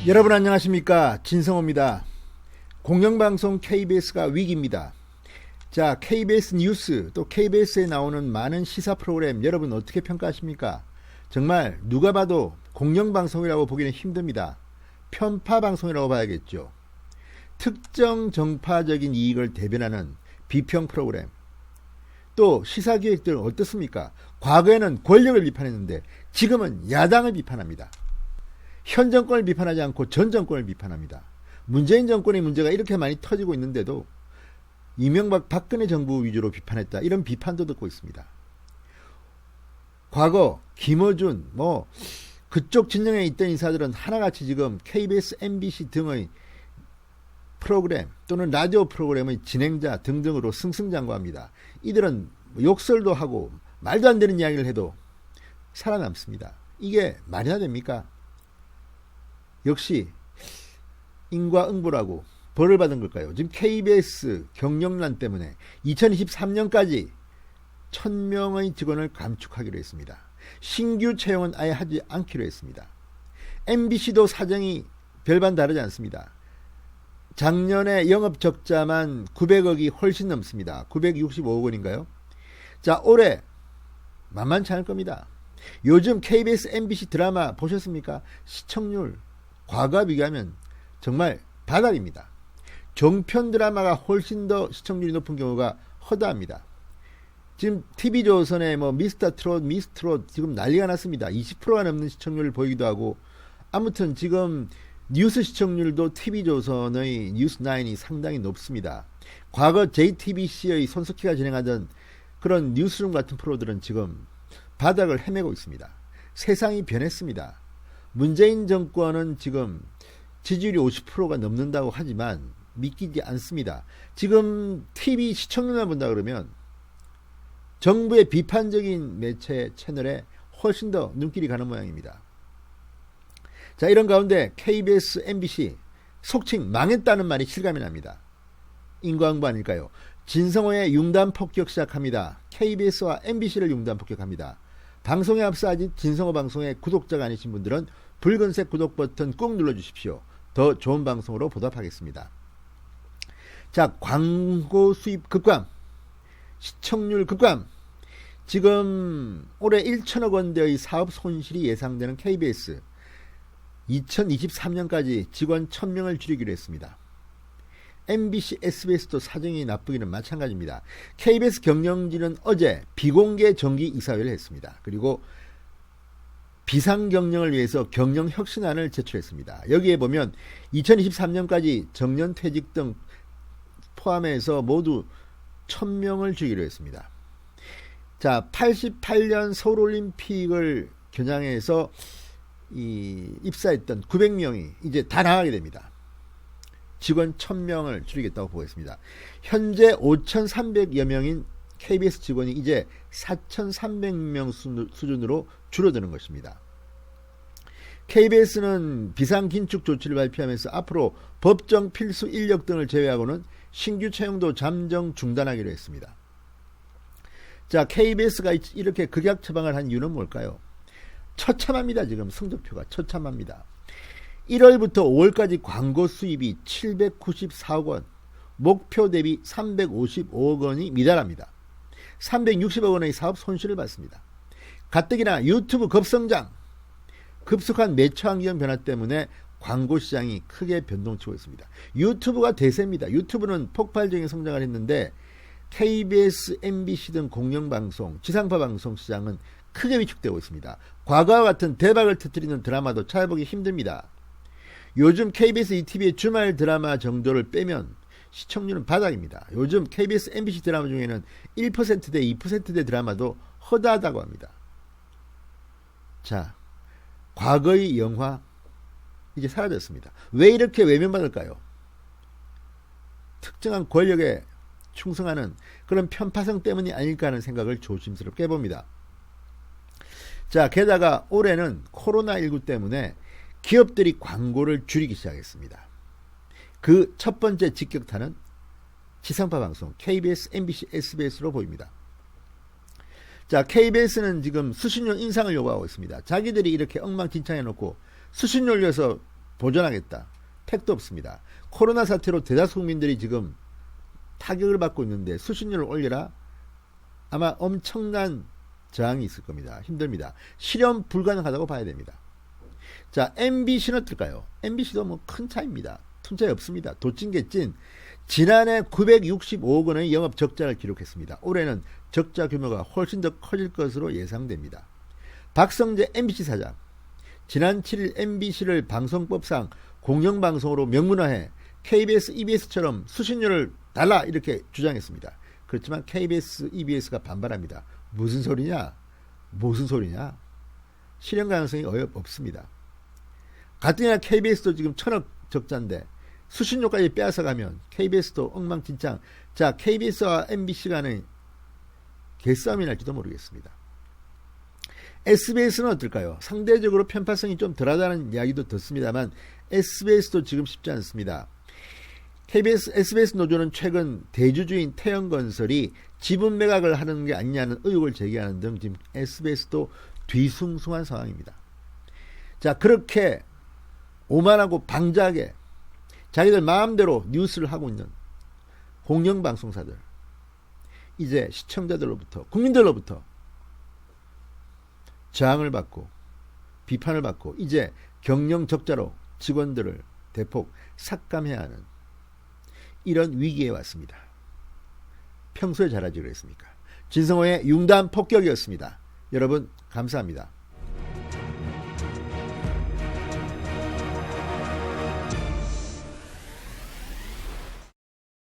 여러분 안녕하십니까, 진성호입니다. 공영방송 KBS가 위기입니다. 자, KBS 뉴스 또 KBS에 나오는 많은 시사 프로그램 여러분 어떻게 평가하십니까? 정말 누가 봐도 공영방송이라고 보기는 힘듭니다. 편파방송이라고 봐야겠죠. 특정 정파적인 이익을 대변하는 비평 프로그램. 또 시사기획들은 어떻습니까? 과거에는 권력을 비판했는데 지금은 야당을 비판합니다. 현 정권을 비판하지 않고 전 정권을 비판합니다. 문재인 정권의 문제가 이렇게 많이 터지고 있는데도 이명박 박근혜 정부 위주로 비판했다, 이런 비판도 듣고 있습니다. 과거 김어준 그쪽 진영에 있던 인사들은 하나같이 지금 KBS, MBC 등의 프로그램 또는 라디오 프로그램의 진행자 등등으로 승승장구합니다. 이들은 욕설도 하고 말도 안 되는 이야기를 해도 살아남습니다. 이게 말이나 됩니까? 역시 인과응보라고 벌을 받은 걸까요? 지금 KBS 경영난 때문에 2023년까지 1000명의 직원을 감축하기로 했습니다. 신규 채용은 아예 하지 않기로 했습니다. MBC도 사정이 별반 다르지 않습니다. 작년에 영업적자만 900억이 훨씬 넘습니다. 965억 원인가요? 자, 올해 만만치 않을 겁니다. 요즘 KBS, MBC 드라마 보셨습니까? 시청률 과거와 비교하면 정말 바닥입니다. 종편 드라마가 훨씬 더 시청률이 높은 경우가 허다합니다. 지금 TV조선의 미스터 트롯, 미스 트롯 지금 난리가 났습니다. 20%가 넘는 시청률을 보이기도 하고, 아무튼 지금 뉴스 시청률도 TV조선의 뉴스9이 상당히 높습니다. 과거 JTBC의 손석희가 진행하던 그런 뉴스룸 같은 프로들은 지금 바닥을 헤매고 있습니다. 세상이 변했습니다. 문재인 정권은 지금 지지율이 50%가 넘는다고 하지만 믿기지 않습니다. 지금 TV 시청률만 본다 그러면 정부의 비판적인 매체 채널에 훨씬 더 눈길이 가는 모양입니다. 자, 이런 가운데 KBS, MBC 속칭 망했다는 말이 실감이 납니다. 인과응보 아닐까요? 진성호의 융단 폭격 시작합니다. KBS와 MBC를 융단 폭격합니다. 방송에 앞서 아직 진성호 방송의 구독자가 아니신 분들은 붉은색 구독 버튼 꾹 눌러주십시오. 더 좋은 방송으로 보답하겠습니다. 자, 광고 수입 급감, 시청률 급감. 지금 올해 1천억 원대의 사업 손실이 예상되는 KBS, 2023년까지 직원 1000명을 줄이기로 했습니다. MBC, SBS도 사정이 나쁘기는 마찬가지입니다. KBS 경영진은 어제 비공개 정기 이사회를 했습니다. 그리고 비상경영을 위해서 경영혁신안을 제출했습니다. 여기에 보면 2023년까지 정년퇴직 등 포함해서 모두 1000명을 줄이기로 했습니다. 자, 88년 서울올림픽을 겨냥해서 입사했던 900명이 이제 다 나가게 됩니다. 직원 1000명을 줄이겠다고 보겠습니다. 현재 5300여 명인 KBS 직원이 이제 4300명 수준으로 줄어드는 것입니다. KBS는 비상긴축 조치를 발표하면서 앞으로 법정 필수 인력 등을 제외하고는 신규 채용도 잠정 중단하기로 했습니다. 자, KBS가 이렇게 극약 처방을 한 이유는 뭘까요? 처참합니다. 지금 성적표가 처참합니다. 1월부터 5월까지 광고 수입이 794억 원, 목표 대비 355억 원이 미달합니다. 360억 원의 사업 손실을 봤습니다. 가뜩이나 유튜브 급성장, 급속한 매체 환경 변화 때문에 광고 시장이 크게 변동치고 있습니다. 유튜브가 대세입니다. 유튜브는 폭발적인 성장을 했는데 KBS, MBC 등 공영방송, 지상파 방송 시장은 크게 위축되고 있습니다. 과거와 같은 대박을 터뜨리는 드라마도 찾아보기 힘듭니다. 요즘 KBS, ETV의 주말 드라마 정도를 빼면 시청률은 바닥입니다. 요즘 KBS, MBC 드라마 중에는 1%대, 2%대 드라마도 허다하다고 합니다. 자, 과거의 영화 이제 사라졌습니다. 왜 이렇게 외면받을까요? 특정한 권력에 충성하는 그런 편파성 때문이 아닐까 하는 생각을 조심스럽게 해봅니다. 자, 게다가 올해는 코로나19 때문에 기업들이 광고를 줄이기 시작했습니다. 그 첫 번째 직격탄은 지상파 방송 KBS, MBC, SBS로 보입니다. 자, KBS는 지금 수신료 인상을 요구하고 있습니다. 자기들이 이렇게 엉망진창 해놓고 수신료 올려서 도전하겠다. 택도 없습니다. 코로나 사태로 대다수 국민들이 지금 타격을 받고 있는데 수신료를 올려라? 아마 엄청난 저항이 있을 겁니다. 힘듭니다. 실현 불가능하다고 봐야 됩니다. 자, MBC는 어떨까요? MBC도 뭐 큰 차이입니다. 큰 차이 없습니다. 도찐개찐. 지난해 965억 원의 영업 적자를 기록했습니다. 올해는 적자 규모가 훨씬 더 커질 것으로 예상됩니다. 박성재 MBC 사장. 지난 7일 MBC를 방송법상 공영방송으로 명문화해 KBS, EBS처럼 수신료를 달라 이렇게 주장했습니다. 그렇지만 KBS, EBS가 반발합니다. 무슨 소리냐? 무슨 소리냐? 실현 가능성이 없습니다. 같은 날 KBS도 지금 1,000억 적자인데 수신료까지 빼앗아가면 KBS도 엉망진창. 자, KBS와 MBC 간의 개싸움이 날지도 모르겠습니다. SBS는 어떨까요? 상대적으로 편파성이 좀 덜하다는 이야기도 듣습니다만 SBS도 지금 쉽지 않습니다. SBS 노조는 최근 대주주인 태영건설이 지분 매각을 하는 게 아니냐는 의혹을 제기하는 등 지금 SBS도 뒤숭숭한 상황입니다. 자, 그렇게 오만하고 방자하게 자기들 마음대로 뉴스를 하고 있는 공영방송사들, 이제 시청자들로부터, 국민들로부터 저항을 받고 비판을 받고 이제 경영 적자로 직원들을 대폭 삭감해야 하는 이런 위기에 왔습니다. 평소에 잘하지 그랬습니까? 진성호의 융단 폭격이었습니다. 여러분 감사합니다.